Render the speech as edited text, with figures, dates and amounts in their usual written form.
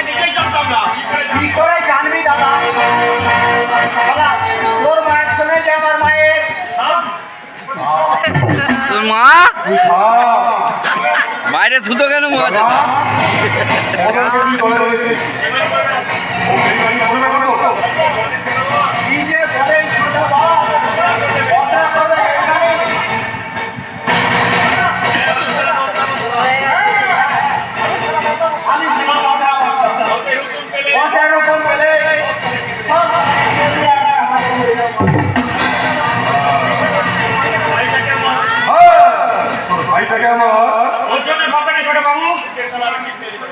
নিজেই জানতাম না। কি করে জানবি দাদা? তোর মায়ের সঙ্গে যে আমার মায়ের তোর মা বাইরে ছুতো কেন মজা কি যে বলেন ছোট বাপ, কথা বলে এখানে। আমি পয়সার উপর পেলে সব ওর জন্য বাবাকে ছোট বাবু